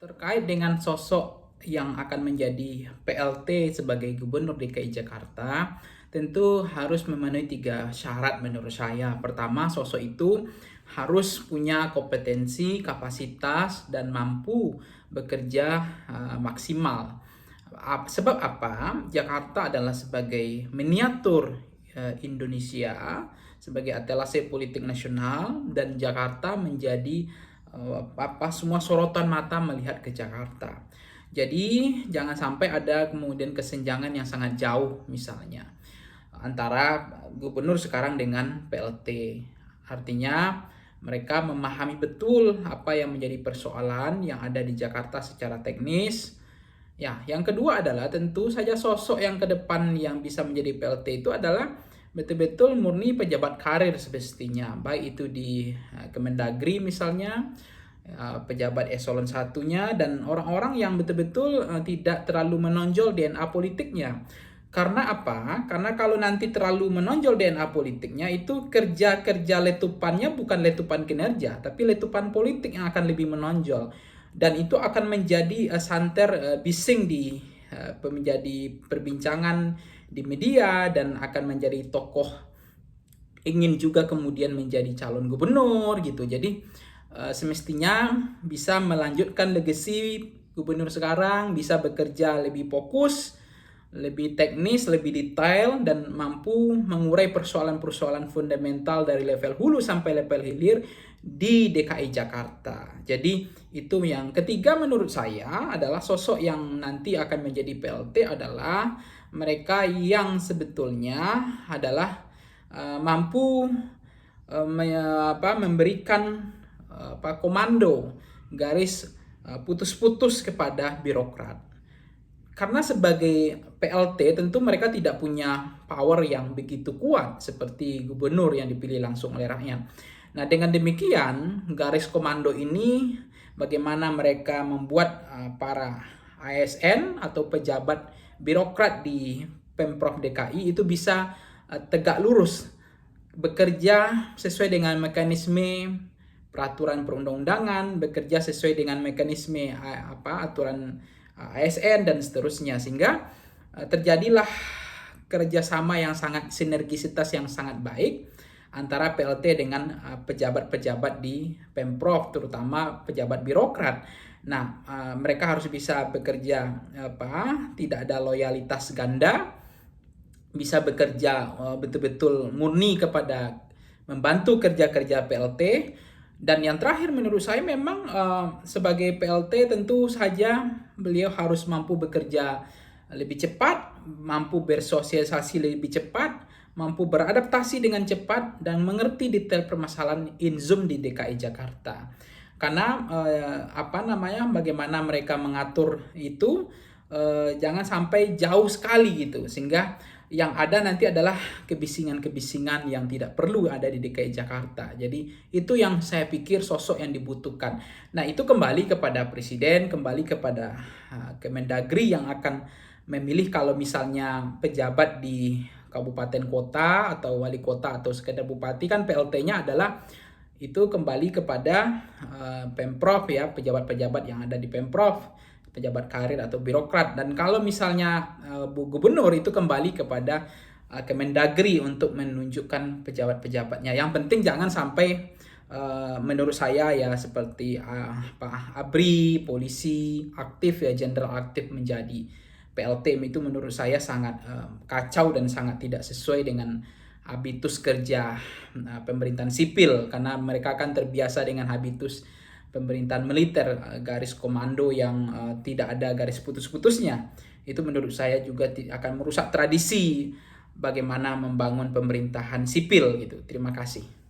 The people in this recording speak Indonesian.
Terkait dengan sosok yang akan menjadi PLT sebagai Gubernur DKI Jakarta, tentu harus memenuhi 3 syarat menurut saya. Pertama, sosok itu harus punya kompetensi, kapasitas, dan mampu bekerja maksimal. Sebab apa? Jakarta adalah sebagai miniatur Indonesia, sebagai etalase politik nasional, dan Jakarta menjadi semua sorotan mata melihat ke Jakarta. Jadi jangan sampai ada kemudian kesenjangan yang sangat jauh misalnya antara gubernur sekarang dengan PLT. Artinya mereka memahami betul apa yang menjadi persoalan yang ada di Jakarta secara teknis. Ya, yang kedua adalah tentu saja sosok yang ke depan yang bisa menjadi PLT itu adalah betul-betul murni pejabat karir semestinya, baik itu di Kemendagri misalnya, pejabat eselon satunya, dan orang-orang yang betul-betul tidak terlalu menonjol DNA politiknya. Karena apa? Karena kalau nanti terlalu menonjol DNA politiknya, itu kerja-kerja letupannya bukan letupan kinerja, tapi letupan politik yang akan lebih menonjol. Dan itu akan menjadi santer bising di menjadi perbincangan di media, dan akan menjadi tokoh ingin juga kemudian menjadi calon gubernur gitu. Jadi semestinya bisa melanjutkan legasi gubernur sekarang, bisa bekerja lebih fokus, lebih teknis, lebih detail, dan mampu mengurai persoalan-persoalan fundamental dari level hulu sampai level hilir di DKI Jakarta. Jadi itu yang ketiga menurut saya adalah sosok yang nanti akan menjadi PLT adalah mereka yang sebetulnya adalah mampu memberikan komando garis putus-putus kepada birokrat. Karena sebagai PLT tentu mereka tidak punya power yang begitu kuat seperti gubernur yang dipilih langsung oleh rakyat. Nah, dengan demikian garis komando ini bagaimana mereka membuat para ASN atau pejabat birokrat di Pemprov DKI itu bisa tegak lurus bekerja sesuai dengan mekanisme peraturan perundang-undangan, bekerja sesuai dengan mekanisme aturan ASN dan seterusnya, sehingga terjadilah kerjasama yang sangat sinergisitas yang sangat baik antara PLT dengan pejabat-pejabat di Pemprov, terutama pejabat birokrat. Nah, mereka harus bisa bekerja tidak ada loyalitas ganda, bisa bekerja betul-betul murni kepada membantu kerja-kerja PLT. Dan yang terakhir menurut saya memang sebagai PLT tentu saja beliau harus mampu bekerja lebih cepat, mampu bersosialisasi lebih cepat, mampu beradaptasi dengan cepat, dan mengerti detail permasalahan in-zoom di DKI Jakarta. Karena bagaimana mereka mengatur itu jangan sampai jauh sekali gitu, sehingga yang ada nanti adalah kebisingan-kebisingan yang tidak perlu ada di DKI Jakarta. Jadi itu yang saya pikir sosok yang dibutuhkan. Nah, itu kembali kepada Presiden, kembali kepada Kemendagri yang akan memilih kalau misalnya pejabat di kabupaten kota atau wali kota atau sekedar bupati, kan PLT-nya adalah itu kembali kepada Pemprov ya, pejabat-pejabat yang ada di Pemprov, pejabat karir atau birokrat. Dan kalau misalnya gubernur itu kembali kepada Kemendagri untuk menunjukkan pejabat-pejabatnya. Yang penting jangan sampai menurut saya ya seperti ABRI, polisi aktif ya, jenderal aktif menjadi PLT, itu menurut saya sangat kacau dan sangat tidak sesuai dengan habitus kerja pemerintahan sipil, karena mereka akan terbiasa dengan habitus pemerintahan militer, garis komando yang tidak ada garis putus-putusnya. Itu menurut saya juga akan merusak tradisi bagaimana membangun pemerintahan sipil gitu. Terima kasih.